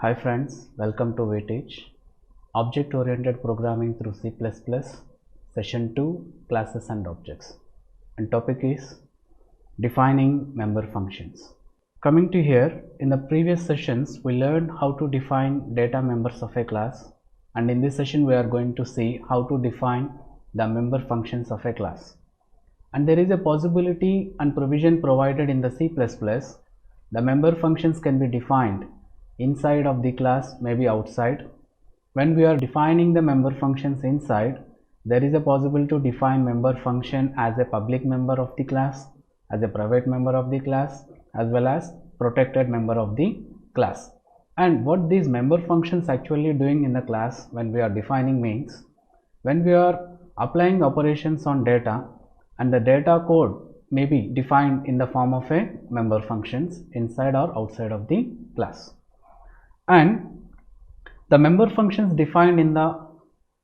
Hi friends, welcome to WeTeach Object Oriented Programming through C++, Session 2, Classes and Objects. And topic is Defining Member Functions. Coming to here, in the previous sessions we learned how to define data members of a class, and in this session we are going to see how to define the member functions of a class. And there is a possibility and provision provided in the C++. The member functions can be defined inside of the class, maybe outside. When we are defining the member functions inside, there is a possibility to define member function as a public member of the class, as a private member of the class, as well as protected member of the class. And what these member functions actually doing in the class when we are defining means, when we are applying operations on data and the data code may be defined in the form of a member functions inside or outside of the class. And the member functions defined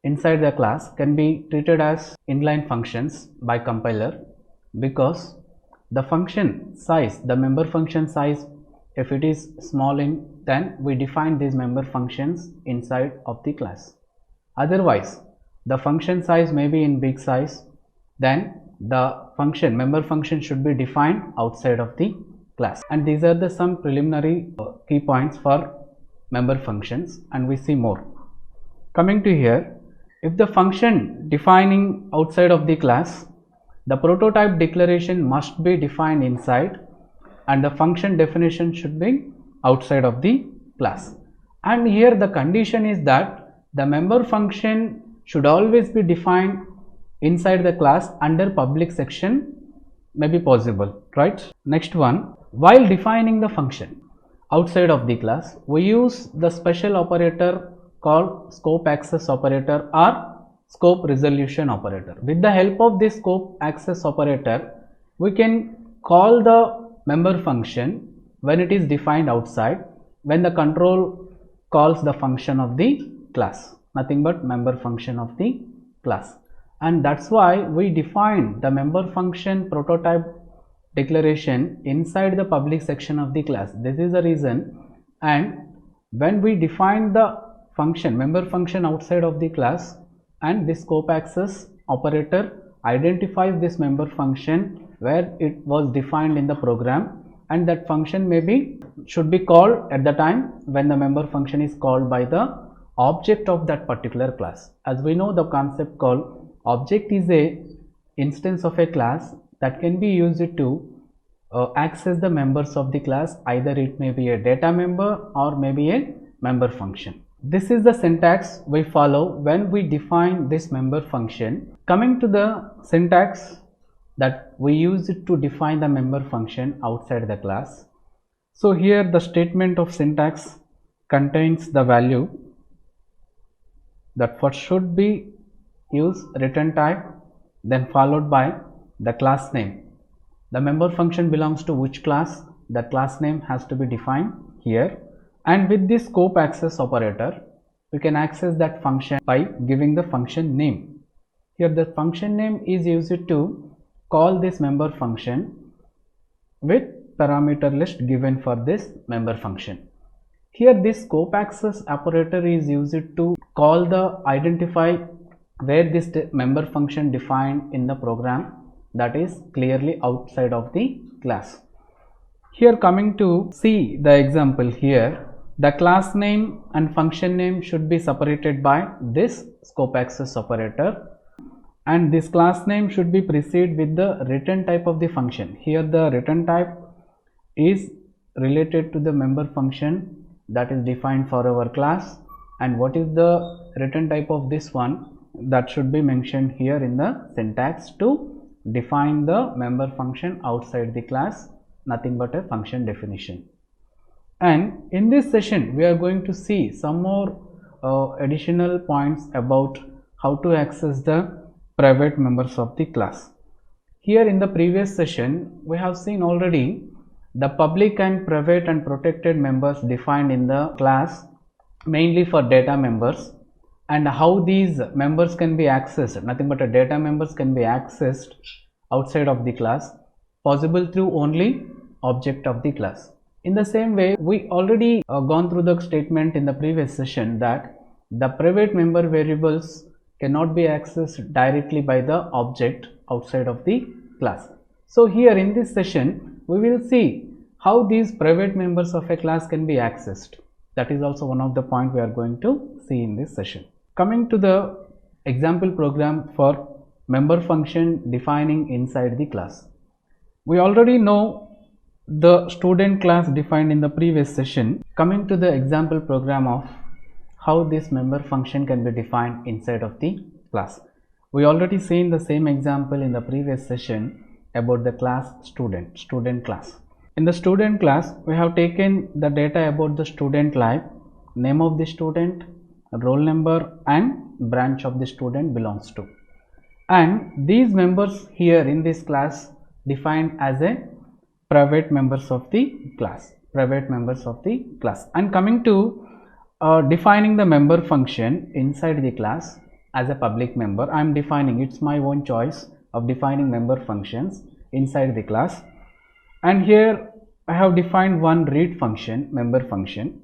inside the class can be treated as inline functions by compiler, because the function size, the member function size, if it is small in, then we define these member functions inside of the class. Otherwise, the function size may be in big size, then the member function should be defined outside of the class. And these are the some preliminary key points for member functions, and we see more. Coming to here, if the function defining outside of the class, the prototype declaration must be defined inside and the function definition should be outside of the class. And here the condition is that the member function should always be defined inside the class under public section may be possible, right? Next one, while defining the function outside of the class, we use the special operator called scope access operator or scope resolution operator. With the help of this scope access operator, we can call the member function when it is defined outside, when the control calls the function of the class, nothing but member function of the class. And that's why we define the member function prototype declaration inside the public section of the class. This is the reason. And when we define the function, member function outside of the class, and this scope access operator identifies this member function where it was defined in the program, and that function should be called at the time when the member function is called by the object of that particular class. As we know, the concept called object is a instance of a class that can be used to access the members of the class. Either it may be a data member or maybe a member function. This is the syntax we follow when we define this member function. Coming to the syntax that we use it to define the member function outside the class. So here the statement of syntax contains the value that first should be use return type, then followed by the class name. The member function belongs to which class, the class name has to be defined here. And with this scope access operator, we can access that function by giving the function name. Here the function name is used to call this member function with parameter list given for this member function. Here this scope access operator is used to identify where this member function defined in the program that is clearly outside of the class. Here coming to see the example here, the class name and function name should be separated by this scope access operator, and this class name should be preceded with the return type of the function. Here the return type is related to the member function that is defined for our class, and what is the return type of this one, that should be mentioned here in the syntax to define the member function outside the class, nothing but a function definition. And in this session we are going to see some more additional points about how to access the private members of the class. Here in the previous session we have seen already the public and private and protected members defined in the class mainly for data members, and how these members can be accessed, nothing but a data members can be accessed outside of the class, possible through only object of the class. In the same way, we already gone through the statement in the previous session that the private member variables cannot be accessed directly by the object outside of the class. So here in this session, we will see how these private members of a class can be accessed. That is also one of the points we are going to see in this session. Coming to the example program for member function defining inside the class. We already know the student class defined in the previous session. Coming to the example program of how this member function can be defined inside of the class. We already seen the same example in the previous session about the class student class. In the student class, we have taken the data about the student life, name of the student, roll number and branch of the student belongs to. And these members here in this class defined as a private members of the class, And coming to defining the member function inside the class as a public member, I am defining, it's my own choice of defining member functions inside the class. And here I have defined one read function, member function.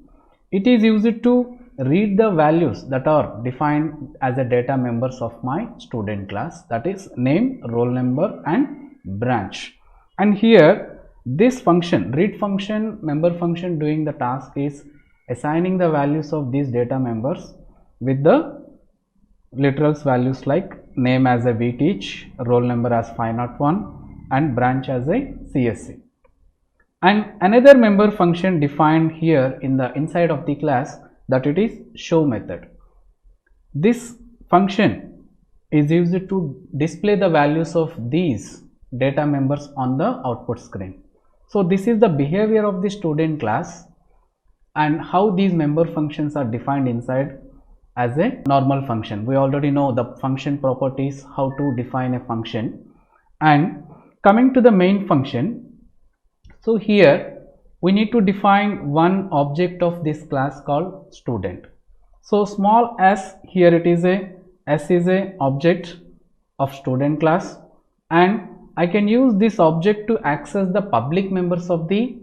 It is used to read the values that are defined as a data members of my student class, that is name, roll number and branch. And here this function, read function, member function, doing the task is assigning the values of these data members with the literals values like name as a vteach, roll number as 501 and branch as a CSC. And another member function defined here in the inside of the class, that it is show method. This function is used to display the values of these data members on the output screen. So this is the behavior of the student class and how these member functions are defined inside as a normal function. We already know the function properties, how to define a function. And coming to the main function, so here we need to define one object of this class called student. So small s, here it is a s is a object of student class, and I can use this object to access the public members of the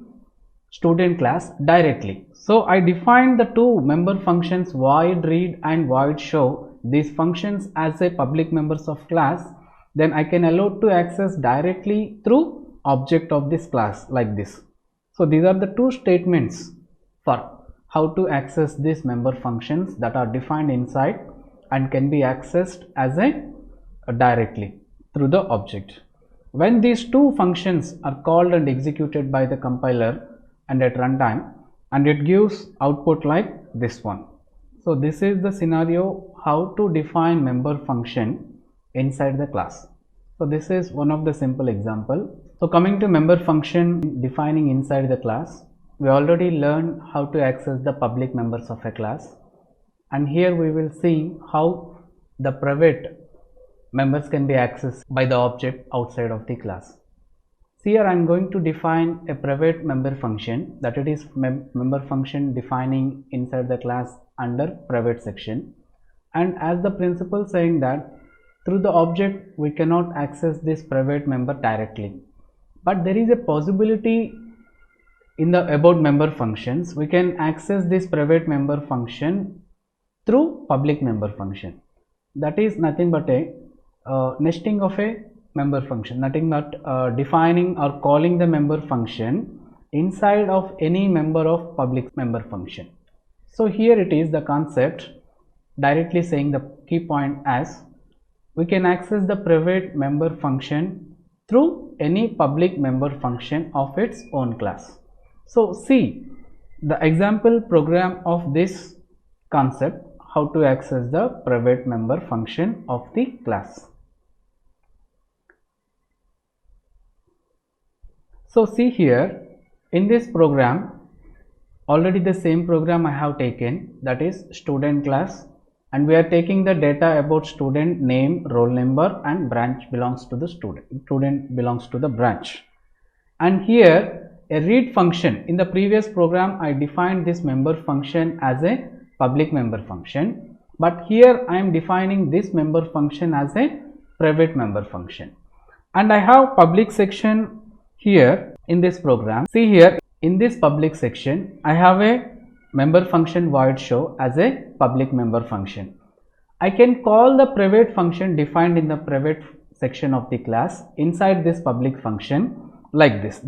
student class directly. So I defined the two member functions void read and void show, these functions as a public members of class. Then I can allow to access directly through object of this class like this. So these are the two statements for how to access these member functions that are defined inside and can be accessed as a directly through the object. When these two functions are called and executed by the compiler and at runtime, and it gives output like this one. So this is the scenario how to define member function inside the class. So this is one of the simple example. So coming to member function defining inside the class, we already learned how to access the public members of a class, and here we will see how the private members can be accessed by the object outside of the class. So here I am going to define a private member function, that it is member function defining inside the class under private section, and as the principle saying that through the object we cannot access this private member directly, but there is a possibility in the about member functions we can access this private member function through public member function. That is nothing but a nesting of a member function, nothing but defining or calling the member function inside of any member of public member function. So here it is the concept directly saying the key point as we can access the private member function through any public member function of its own class. So see the example program of this concept, how to access the private member function of the class. So see here in this program, already the same program I have taken, that is student class, and we are taking the data about student name, roll number and branch belongs to the student belongs to the branch. And here a read function, in the previous program I defined this member function as a public member function, but here I am defining this member function as a private member function. And I have public section here in this program. See here In this public section, I have a member function void show as a public member function. I can call the private function defined in the private section of the class inside this public function like this.